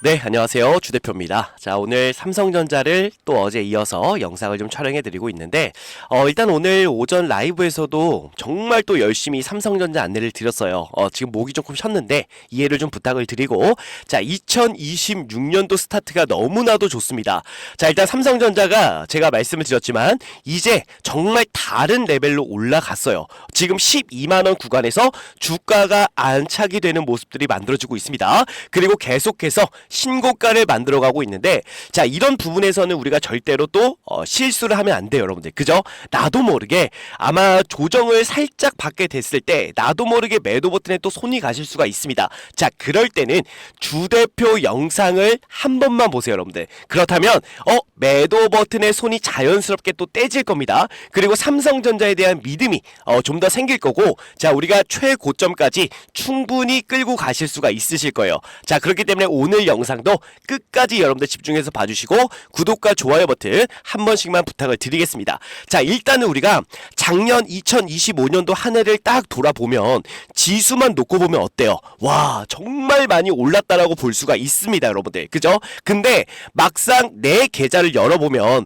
네, 안녕하세요. 주 대표입니다. 자, 오늘 삼성전자를 또 어제 이어서 영상을 좀 촬영해드리고 있는데, 일단 오늘 오전 라이브에서도 정말 또 열심히 삼성전자 안내를 드렸어요. 지금 목이 조금 쉬었는데, 이해를 좀 부탁을 드리고, 자, 2026년도 스타트가 너무나도 좋습니다. 자, 일단 삼성전자가 제가 말씀을 드렸지만, 이제 정말 다른 레벨로 올라갔어요. 지금 12만원 구간에서 주가가 안착이 되는 모습들이 만들어지고 있습니다. 그리고 계속해서 신고가를 만들어가고 있는데, 자, 이런 부분에서는 우리가 절대로 또 실수를 하면 안 돼요, 여러분들. 그죠? 나도 모르게 아마 조정을 살짝 받게 됐을 때 나도 모르게 매도 버튼에 또 손이 가실 수가 있습니다. 자, 그럴 때는 주 대표 영상을 한 번만 보세요, 여러분들. 그렇다면 매도 버튼에 손이 자연스럽게 또 떼질 겁니다. 그리고 삼성전자에 대한 믿음이 좀 더 생길 거고, 자, 우리가 최고점까지 충분히 끌고 가실 수가 있으실 거예요. 자, 그렇기 때문에 오늘 영상도 끝까지 여러분들 집중해서 봐주시고, 구독과 좋아요 버튼 한 번씩만 부탁을 드리겠습니다. 자, 일단은 우리가 작년 2025년도 한 해를 딱 돌아보면 지수만 놓고 보면 어때요? 와, 정말 많이 올랐다라고 볼 수가 있습니다, 여러분들. 그죠? 근데 막상 내 계좌를 열어보면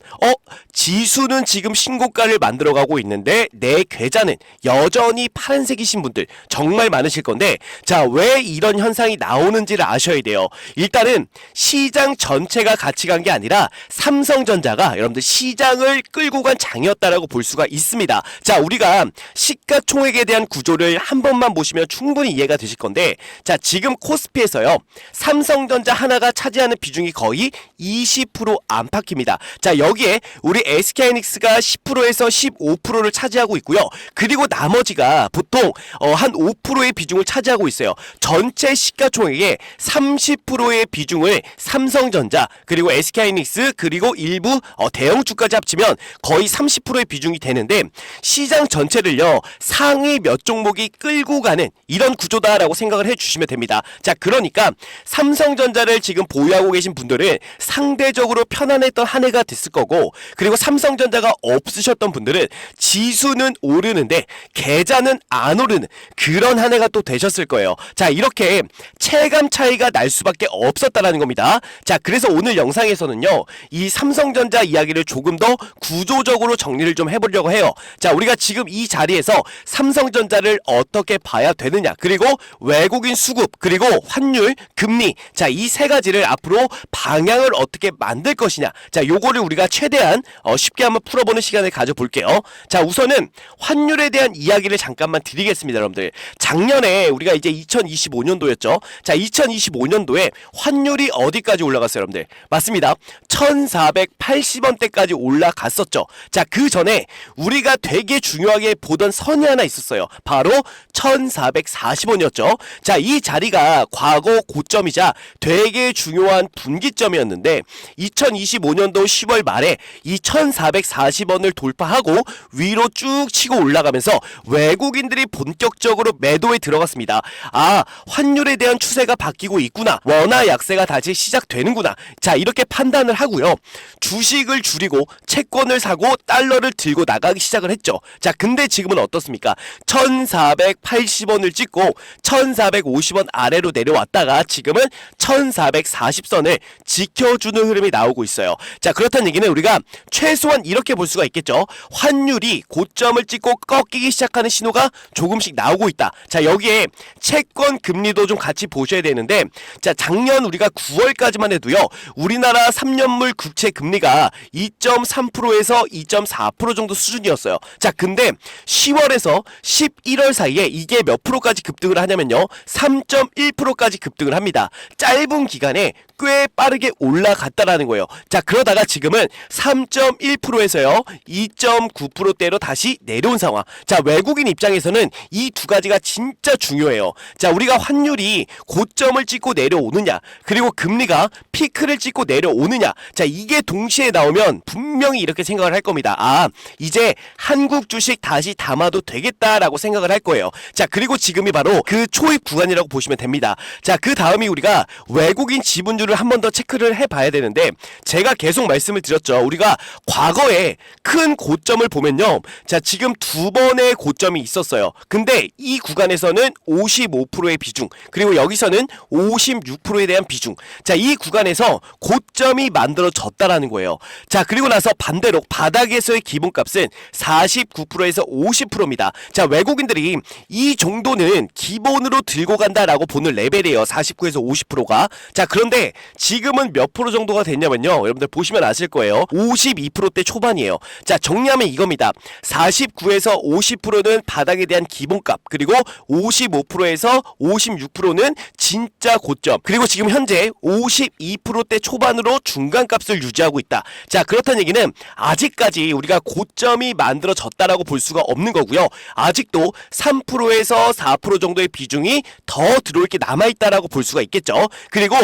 지수는 지금 신고가를 만들어가고 있는데 내 계좌는 여전히 파란색이신 분들 정말 많으실 건데, 자, 왜 이런 현상이 나오는지를 아셔야 돼요. 일단은 시장 전체가 같이 간 게 아니라 삼성전자가 여러분들 시장을 끌고 간 장이었다라고 볼 수가 있습니다. 자, 우리가 시가총액에 대한 구조를 한 번만 보시면 충분히 이해가 되실 건데, 자, 지금 코스피에서요, 삼성전자 하나가 차지하는 비중이 거의 20% 안팎입니다. 자, 여기에 우리 SK하이닉스가 10%에서 15%를 차지하고 있고요. 그리고 나머지가 보통 한 5%의 비중을 차지하고 있어요. 전체 시가총액의 30%의 비중을 삼성전자, 그리고 SK하이닉스, 그리고 일부 대형주까지 합치면 거의 30%의 비중이 되는데, 시장 전체를요 상위 몇 종목이 끌고 가는 이런 구조다라고 생각을 해주시면 됩니다. 자, 그러니까 삼성전자를 지금 보유하고 계신 분들은 상대적으로 편안했던 한 해가 됐을 거고, 그리고 삼성전자가 없으셨던 분들은 지수는 오르는데 계좌는 안 오르는 그런 한 해가 또 되셨을 거예요. 자, 이렇게 체감 차이가 날 수밖에 없었다라는 겁니다. 자, 그래서 오늘 영상에서는요, 이 삼성전자 이야기를 조금 더 구조적으로 정리를 좀 해보려고 해요. 자, 우리가 지금 이 자리에서 삼성전자를 어떻게 봐야 되느냐, 그리고 외국인 수급, 그리고 환율, 금리, 자, 이 세 가지를 앞으로 방향을 어떻게 만들 것이냐, 자, 요거를 우리가 최대한 쉽게 한번 풀어보는 시간을 가져볼게요. 자, 우선은 환율에 대한 이야기를 잠깐만 드리겠습니다, 여러분들. 작년에 우리가 이제 2025년도였죠. 자, 2025년도에 환율이 어디까지 올라갔어요, 여러분들? 맞습니다. 1480원대까지 올라갔었죠. 자, 그 전에 우리가 되게 중요하게 보던 선이 하나 있었어요. 바로 1440원이었죠. 자, 이 자리가 과거 고점이자 되게 중요한 분기점이었는데, 2025년도 10월 말에 이 1440원을 돌파하고 위로 쭉 치고 올라가면서 외국인들이 본격적으로 매도에 들어갔습니다. 아, 환율에 대한 추세가 바뀌고 있구나, 원화 약세가 다시 시작되는구나, 자, 이렇게 판단을 하고요, 주식을 줄이고 채권을 사고 달러를 들고 나가기 시작을 했죠. 자, 근데 지금은 어떻습니까? 1480원을 찍고 1450원 아래로 내려왔다가 지금은 1440선을 지켜주는 흐름이 나오고 있어요. 자, 그렇다는 얘기는 우리가 최소한 이렇게 볼 수가 있겠죠. 환율이 고점을 찍고 꺾이기 시작하는 신호가 조금씩 나오고 있다. 자, 여기에 채권 금리도 좀 같이 보셔야 되는데, 자, 작년 우리가 9월까지만 해도요, 우리나라 3년물 국채 금리가 2.3%에서 2.4% 정도 수준이었어요. 자, 근데 10월에서 11월 사이에 이게 몇 프로까지 급등을 하냐면요, 3.1%까지 급등을 합니다. 짧은 기간에 꽤 빠르게 올라갔다라는 거예요. 자, 그러다가 지금은 3.1%에서요 2.9%대로 다시 내려온 상황. 자, 외국인 입장에서는 이 두 가지가 진짜 중요해요. 자, 우리가 환율이 고점을 찍고 내려오느냐, 그리고 금리가 피크를 찍고 내려오느냐, 자, 이게 동시에 나오면 분명히 이렇게 생각을 할 겁니다. 아, 이제 한국 주식 다시 담아도 되겠다라고 생각을 할 거예요. 자, 그리고 지금이 바로 그 초입 구간이라고 보시면 됩니다. 자, 그 다음이 우리가 외국인 지분율을 한 번 더 체크를 해봐야 되는데, 제가 계속 말씀을 드렸죠. 우리가 과거에 큰 고점을 보면요, 자, 지금 두 번의 고점이 있었어요. 근데 이 구간에서는 55%의 비중, 그리고 여기서는 56%에 대한 비중, 자, 이 구간에서 고점이 만들어졌다라는 거예요. 자, 그리고 나서 반대로 바닥에서의 기본값은 49%에서 50%입니다. 자, 외국인들이 이 정도는 기본으로 들고 간다라고 보는 레벨이에요. 49에서 50%가. 자, 그런데 지금은 몇 프로 정도가 됐냐면요, 여러분들 보시면 아실 거예요. 52%대 초반이에요. 자, 정리하면 이겁니다. 49에서 50%는 바닥에 대한 기본값, 그리고 55%에서 56%는 진짜 고점, 그리고 지금 현재 52%대 초반으로 중간값을 유지하고 있다. 자, 그렇다는 얘기는 아직까지 우리가 고점이 만들어졌다라고 볼 수가 없는 거고요. 아직도 3%에서 4% 정도의 비중이 더 들어올 게 남아있다라고 볼 수가 있겠죠. 그리고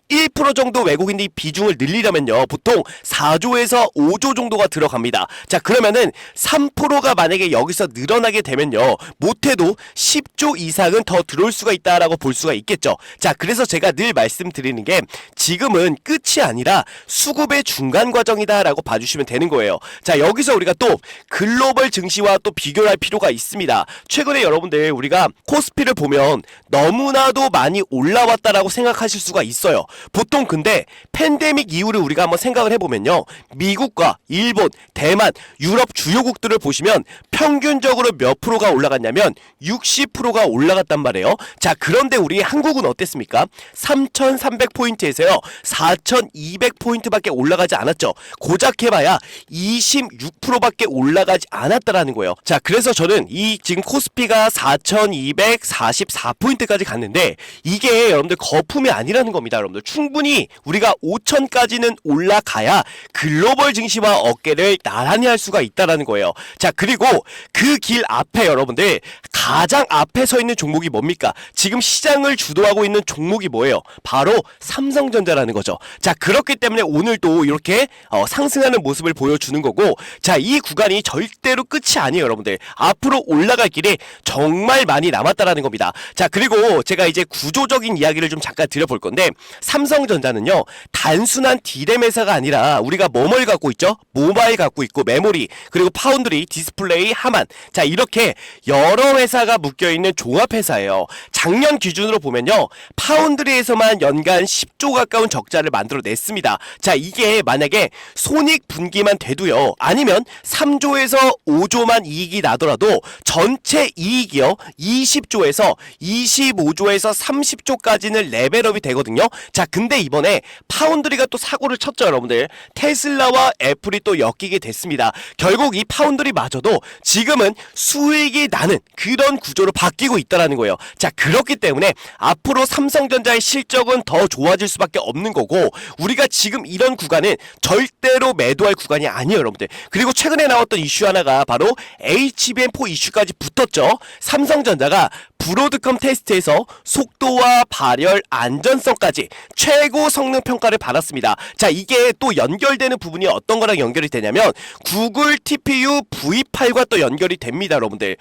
1% 정도 외국인이 비중을 늘리려면요, 보통 4조에서 5조 정도가 들어갑니다. 자, 그러면은 3%가 만약에 여기서 늘어나게 되면요, 못해도 10조 이상은 더 들어올 수가 있다라고 볼 수가 있겠죠. 자, 그래서 제가 늘 말씀드리는 게 지금은 끝이 아니라 수급의 중간 과정이다라고 봐주시면 되는 거예요. 자, 여기서 우리가 또 글로벌 증시와 또 비교를 할 필요가 있습니다. 최근에 여러분들 우리가 코스피를 보면 너무나도 많이 올라왔다라고 생각하실 수가 있어요. 보통 근데 팬데믹 이후를 우리가 한번 생각을 해보면요, 미국과 일본, 대만, 유럽 주요국들을 보시면 평균적으로 몇 프로가 올라갔냐면 60%가 올라갔단 말이에요. 자, 그런데 우리 한국은 어땠습니까? 3,300포인트에서요 4,200포인트밖에 올라가지 않았죠. 고작 해봐야 26%밖에 올라가지 않았다라는 거예요. 자, 그래서 저는 이 지금 코스피가 4,244포인트까지 갔는데 이게 여러분들 거품이 아니라는 겁니다. 여러분들 충분히 우리가 5,000까지는 올라가야 글로벌 증시와 어깨를 나란히 할 수가 있다라는 거예요. 자, 그리고 그 길 앞에 여러분들 가장 앞에 서 있는 종목이 뭡니까? 지금 시장을 주도하고 있는 종목이 뭐예요? 바로 삼성전자라는 거죠. 자, 그렇기 때문에 오늘도 이렇게 상승하는 모습을 보여주는 거고, 자, 이 구간이 절대로 끝이 아니에요. 여러분들 앞으로 올라갈 길이 정말 많이 남았다라는 겁니다. 자, 그리고 제가 이제 구조적인 이야기를 좀 잠깐 드려볼 건데, 삼성전자는요, 단순한 디램 회사가 아니라 우리가 뭐뭘 갖고 있죠? 모바일 갖고 있고, 메모리, 그리고 파운드리, 디스플레이, 하만, 자, 이렇게 여러 회사가 묶여있는 종합회사예요. 작년 기준으로 보면요, 파운드리에서만 연간 10조 가까운 적자를 만들어냈습니다. 자, 이게 만약에 손익분기만 돼도요, 아니면 3조에서 5조만 이익이 나더라도 전체 이익이요, 20조에서 25조에서 30조까지는 레벨업이 되거든요. 자, 근데 이번에 파운드리가 또 사고를 쳤죠. 여러분들 테슬라와 애플이 또 엮이게 됐습니다. 결국 이 파운드리마저도 지금은 수익이 나는 그런 구조로 바뀌고 있다라는 거예요. 자, 그렇기 때문에 앞으로 삼성전자의 실적은 더 좋아질 수밖에 없는 거고, 우리가 지금 이런 구간은 절대로 매도할 구간이 아니에요, 여러분들. 그리고 최근에 나왔던 이슈 하나가 바로 HBM4 이슈까지 붙었죠. 삼성전자가 브로드컴 테스트에서 속도와 발열, 안전성까지 최고 성능 평가를 받았습니다. 자, 이게 또 연결되는 부분이 어떤 거랑 연결이 되냐면 구글 TPU V8과 또 연결이 됩니다, 여러분들.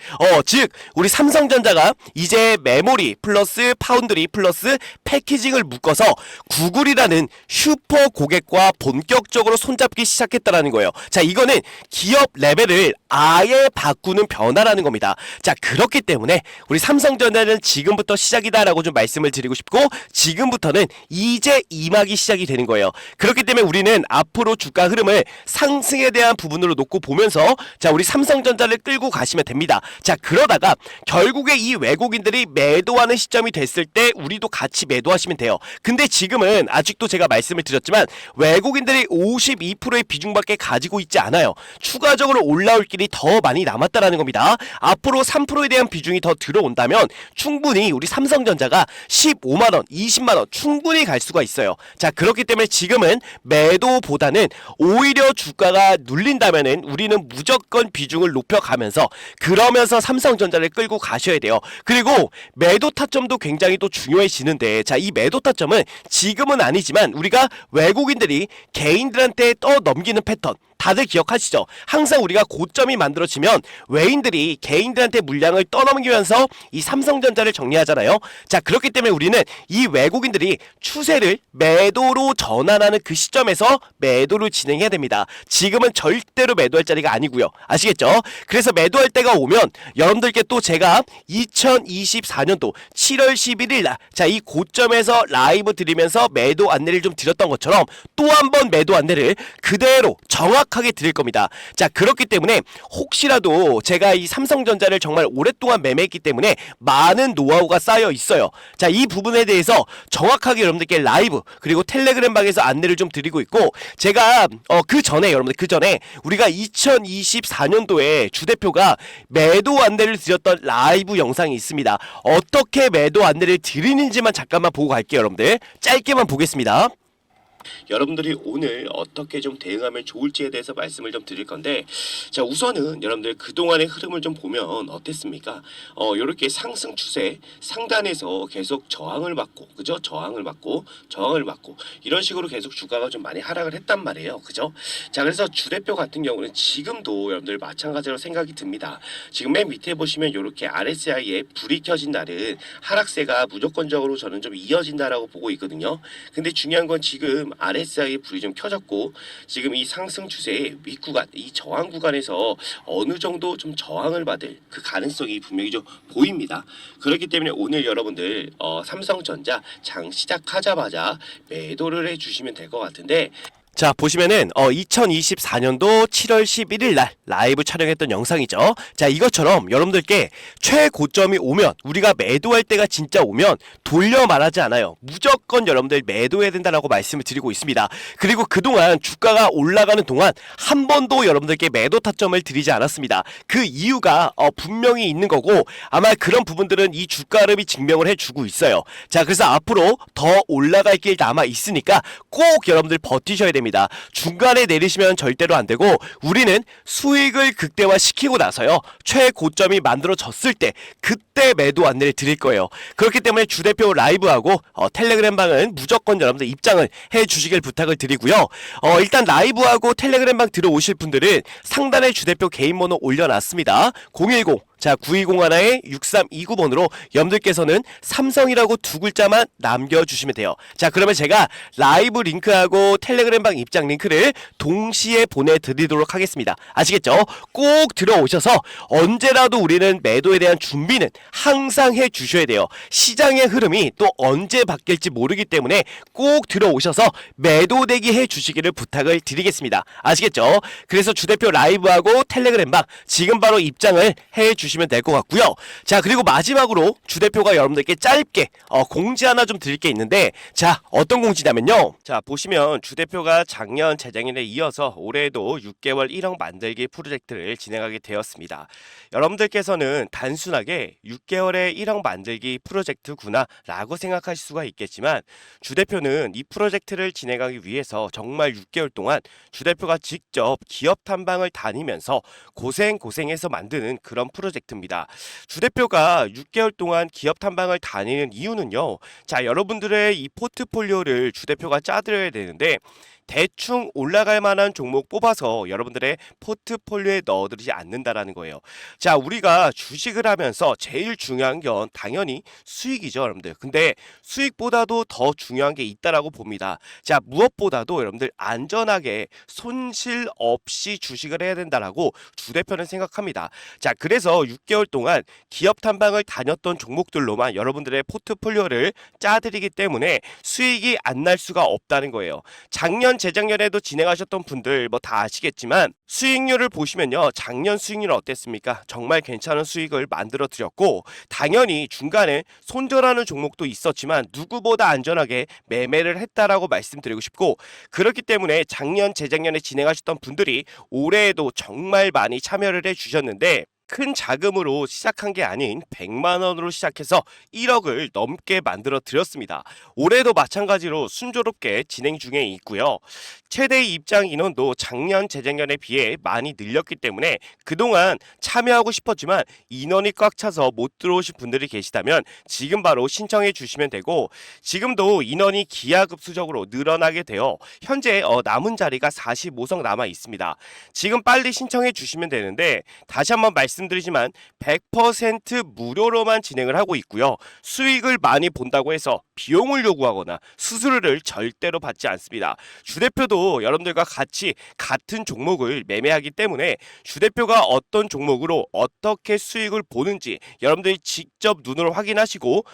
즉 우리 삼성전자가 이제 메모리 플러스 파운드리 플러스 패키징을 묶어서 구글이라는 슈퍼 고객과 본격적으로 손잡기 시작했다라는 거예요. 자, 이거는 기업 레벨을 아예 바꾸는 변화라는 겁니다. 자, 그렇기 때문에 우리 삼성전자는 지금부터 시작이다라고 좀 말씀을 드리고 싶고, 지금부터는 이제 2막이 시작이 되는 거예요. 그렇기 때문에 우리는 앞으로 주가 흐름을 상승에 대한 부분으로 놓고 보면서, 자, 우리 삼성전자를 끌고 가시면 됩니다. 자, 그러다가 결국에 이 외국인들이 매도하는 시점이 됐을 때 우리도 같이 매도하시면 돼요. 근데 지금은 아직도 제가 말씀을 드렸지만 외국인들이 52%의 비중밖에 가지고 있지 않아요. 추가적으로 올라올 길이 더 많이 남았다라는 겁니다. 앞으로 3%에 대한 비중이 더 들어온다면 충분히 우리 삼성전자가 15만원, 20만원 충분히 갈 수가 있어요. 자, 그렇기 때문에 지금은 매도보다는 오히려 주가가 눌린다면은 우리는 무조건 비중을 높여가면서 그러면서 삼성전자를 끌고 가셔야 돼요. 그리고 매도 타점도 굉장히 또 중요해지는데, 자, 이 매도 타점은 지금은 아니지만 우리가 외국인들이 개인들한테 떠넘기는 패턴, 다들 기억하시죠? 항상 우리가 고점이 만들어지면 외인들이 개인들한테 물량을 떠넘기면서 이 삼성전자를 정리하잖아요. 자, 그렇기 때문에 우리는 이 외국인들이 추세를 매도로 전환하는 그 시점에서 매도를 진행해야 됩니다. 지금은 절대로 매도할 자리가 아니고요. 아시겠죠? 그래서 매도할 때가 오면 여러분들께 또 제가 2024년도 7월 11일 날, 자, 이 고점에서 라이브 드리면서 매도 안내를 좀 드렸던 것처럼 또 한 번 매도 안내를 그대로 정확하게 드릴 겁니다. 자, 그렇기 때문에 혹시라도 제가 이 삼성전자를 정말 오랫동안 매매했기 때문에 많은 노하우가 쌓여 있어요. 자, 이 부분에 대해서 정확하게 여러분들께 라이브 그리고 텔레그램 방에서 안내를 좀 드리고 있고, 제가 그 전에 여러분들 그 전에 우리가 2024년도에 주 대표가 매도 안내를 드렸던 라이브 영상이 있습니다. 어떻게 매도 안내를 드리는지만 잠깐만 보고 갈게요. 여러분들 짧게만 보겠습니다. 여러분들이 오늘 어떻게 좀 대응하면 좋을지에 대해서 말씀을 좀 드릴 건데, 자, 우선은 여러분들 그동안의 흐름을 좀 보면 어땠습니까? 요렇게 상승 추세 상단에서 계속 저항을 받고, 그죠? 저항을 받고 이런 식으로 계속 주가가 좀 많이 하락을 했단 말이에요. 그죠? 자, 그래서 주 대표 같은 경우는 지금도 여러분들 마찬가지로 생각이 듭니다. 지금 맨 밑에 보시면 요렇게 RSI에 불이 켜진 날은 하락세가 무조건적으로 저는 좀 이어진다라고 보고 있거든요. 근데 중요한 건 지금 RSI에 불이 좀 켜졌고, 지금 이 상승 추세의 윗구간, 이 저항 구간에서 어느 정도 좀 저항을 받을 그 가능성이 분명히 좀 보입니다. 그렇기 때문에 오늘 여러분들 삼성전자 장 시작하자마자 매도를 해주시면 될 것 같은데, 자, 보시면은 2024년도 7월 11일 날 라이브 촬영했던 영상이죠. 자, 이것처럼 여러분들께 최고점이 오면, 우리가 매도할 때가 진짜 오면 돌려 말하지 않아요. 무조건 여러분들 매도해야 된다라고 말씀을 드리고 있습니다. 그리고 그동안 주가가 올라가는 동안 한 번도 여러분들께 매도 타점을 드리지 않았습니다. 그 이유가 분명히 있는 거고, 아마 그런 부분들은 이 주가 흐름이 증명을 해주고 있어요. 자, 그래서 앞으로 더 올라갈 길 남아 있으니까 꼭 여러분들 버티셔야 됩니다. 중간에 내리시면 절대로 안 되고, 우리는 수익을 극대화시키고 나서요, 최고점이 만들어졌을 때 그때 매도 안내를 드릴 거예요. 그렇기 때문에 주대표 라이브하고 텔레그램 방은 무조건 여러분들 입장을 해주시길 부탁을 드리고요. 일단 라이브하고 텔레그램 방 들어오실 분들은 상단에 주대표 개인 번호 올려놨습니다. 010 자, 9201에 6329번으로 여러분들께서는 삼성이라고 두 글자만 남겨주시면 돼요. 자, 그러면 제가 라이브 링크하고 텔레그램방 입장 링크를 동시에 보내드리도록 하겠습니다. 아시겠죠? 꼭 들어오셔서 언제라도 우리는 매도에 대한 준비는 항상 해주셔야 돼요. 시장의 흐름이 또 언제 바뀔지 모르기 때문에 꼭 들어오셔서 매도 대기 해주시기를 부탁을 드리겠습니다. 아시겠죠? 그래서 주대표 라이브하고 텔레그램방 지금 바로 입장을 해주시면 될 것 같고요. 자, 그리고 마지막으로 주대표가 여러분들께 짧게 공지 하나 좀 드릴 게 있는데, 자, 어떤 공지냐면요, 자, 보시면 주대표가 작년 재작년에 이어서 올해에도 6개월 1억 만들기 프로젝트를 진행하게 되었습니다. 여러분들께서는 단순하게 6개월에 1억 만들기 프로젝트구나 라고 생각하실 수가 있겠지만, 주대표는 이 프로젝트를 진행하기 위해서 정말 6개월 동안 주대표가 직접 기업 탐방을 다니면서 고생해서 만드는 그런 프로젝트입니다. 주대표가 6개월 동안 기업 탐방을 다니는 이유는요, 자, 여러분들의 이 포트폴리오를 주대표가 짜드려야 되는데, 대충 올라갈 만한 종목 뽑아서 여러분들의 포트폴리오에 넣어두지 않는다라는 거예요. 자, 우리가 주식을 하면서 제일 중요한 건 당연히 수익이죠, 여러분들. 근데 수익보다도 더 중요한 게 있다라고 봅니다. 자, 무엇보다도 여러분들 안전하게 손실 없이 주식을 해야 된다라고 주대표는 생각합니다. 자, 그래서 6개월 동안 기업 탐방을 다녔던 종목들로만 여러분들의 포트폴리오를 짜드리기 때문에 수익이 안 날 수가 없다는 거예요. 작년 재작년에도 진행하셨던 분들 뭐 다 아시겠지만, 수익률을 보시면요, 작년 수익률은 어땠습니까? 정말 괜찮은 수익을 만들어 드렸고, 당연히 중간에 손절하는 종목도 있었지만 누구보다 안전하게 매매를 했다라고 말씀드리고 싶고, 그렇기 때문에 작년 재작년에 진행하셨던 분들이 올해에도 정말 많이 참여를 해주셨는데, 큰 자금으로 시작한 게 아닌 100만 원으로 시작해서 1억을 넘게 만들어 드렸습니다. 올해도 마찬가지로 순조롭게 진행 중에 있고요. 최대 입장 인원도 작년 재작년에 비해 많이 늘렸기 때문에 그동안 참여하고 싶었지만 인원이 꽉 차서 못 들어오신 분들이 계시다면 지금 바로 신청해 주시면 되고, 지금도 인원이 기하급수적으로 늘어나게 되어 현재 남은 자리가 45석 남아 있습니다. 지금 빨리 신청해 주시면 되는데, 다시 한번 말씀드리지만 100% 무료로만 진행을 하고 있고요. 수익을 많이 본다고 해서 비용을 요구하거나 수수료를 절대로 받지 않습니다. 주대표도 여러분들과 같이 같은 종목을 매매하기 때문에 주대표가 어떤 종목으로 어떻게 수익을 보는지 여러분들이 직접 눈으로 확인하시고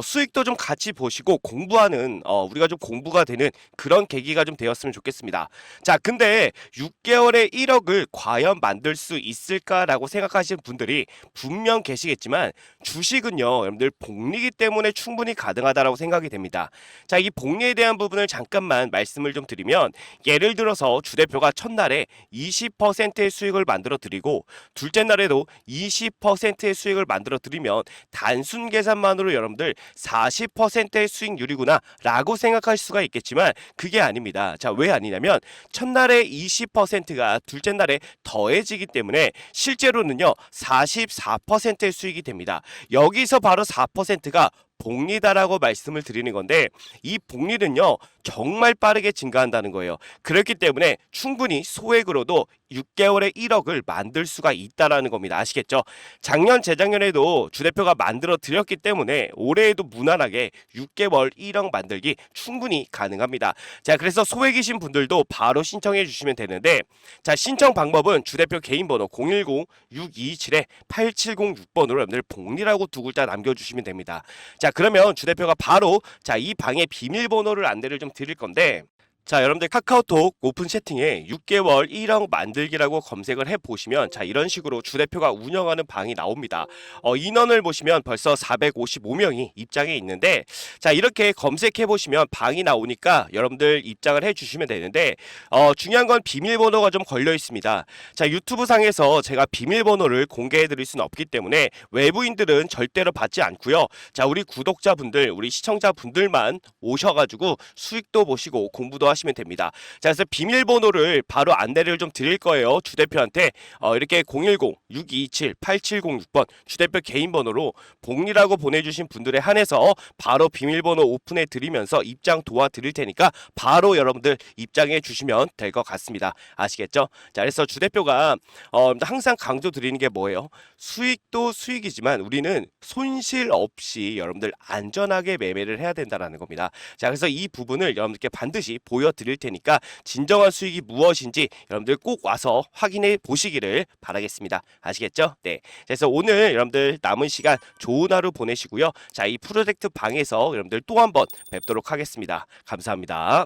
수익도 좀 같이 보시고 공부하는 우리가 좀 공부가 되는 그런 계기가 좀 되었으면 좋겠습니다. 자, 근데 6개월에 1억을 과연 만들 수 있을까라고 생각하시는 분들이 분명 계시겠지만, 주식은요 여러분들 복리기 때문에 충분히 가능하다라고 생각이 됩니다. 자, 이 복리에 대한 부분을 잠깐만 말씀을 좀 드리면, 예를 들어서 주대표가 첫날에 20%의 수익을 만들어 드리고 둘째 날에도 20%의 수익을 만들어 드리면 단순 계산만으로 여러분들 40%의 수익률이구나 라고 생각할 수가 있겠지만 그게 아닙니다. 자, 왜 아니냐면 첫날에 20%가 둘째 날에 더해지기 때문에 실제로는요 44%의 수익이 됩니다. 여기서 바로 4%가 복리다라고 말씀을 드리는 건데, 이 복리는요 정말 빠르게 증가한다는 거예요. 그렇기 때문에 충분히 소액으로도 6개월에 1억을 만들 수가 있다라는 겁니다. 아시겠죠? 작년 재작년에도 주대표가 만들어 드렸기 때문에 올해에도 무난하게 6개월 1억 만들기 충분히 가능합니다. 자, 그래서 소액이신 분들도 바로 신청해 주시면 되는데, 자, 신청 방법은 주대표 개인 번호 010-6227-8706번으로 여러분들 복리라고 두 글자 남겨주시면 됩니다. 자, 그러면 주대표가 바로 이 방의 비밀번호를 안내를 좀 드릴 건데, 자, 여러분들 카카오톡 오픈 채팅에 6개월 1억 만들기라고 검색을 해보시면 이런 식으로 주대표가 운영하는 방이 나옵니다. 인원을 보시면 벌써 455명이 입장해 있는데, 자, 이렇게 검색해보시면 방이 나오니까 여러분들 입장을 해주시면 되는데, 중요한 건 비밀번호가 좀 걸려 있습니다. 자, 유튜브 상에서 제가 비밀번호를 공개해드릴 수는 없기 때문에 외부인들은 절대로 받지 않고요. 자, 우리 구독자분들, 우리 시청자분들만 오셔가지고 수익도 보시고 공부도 하시면 됩니다. 자, 그래서 비밀번호를 바로 안내를 좀 드릴 거예요. 주대표한테 이렇게 010-6227-8706번 주대표 개인 번호로 복리라고 보내주신 분들에 한해서 바로 비밀번호 오픈해 드리면서 입장 도와드릴 테니까 바로 여러분들 입장해 주시면 될 것 같습니다. 아시겠죠? 자, 그래서 주대표가 항상 강조 드리는 게 뭐예요? 수익도 수익이지만 우리는 손실 없이 여러분들 안전하게 매매를 해야 된다는 겁니다. 자, 그래서 이 부분을 여러분들께 반드시 보여드릴 테니까 진정한 수익이 무엇인지 여러분들 꼭 와서 확인해 보시기를 바라겠습니다. 아시겠죠? 네. 그래서 오늘 여러분들 남은 시간 좋은 하루 보내시고요. 자, 이 프로젝트 방에서 여러분들 또 한번 뵙도록 하겠습니다. 감사합니다.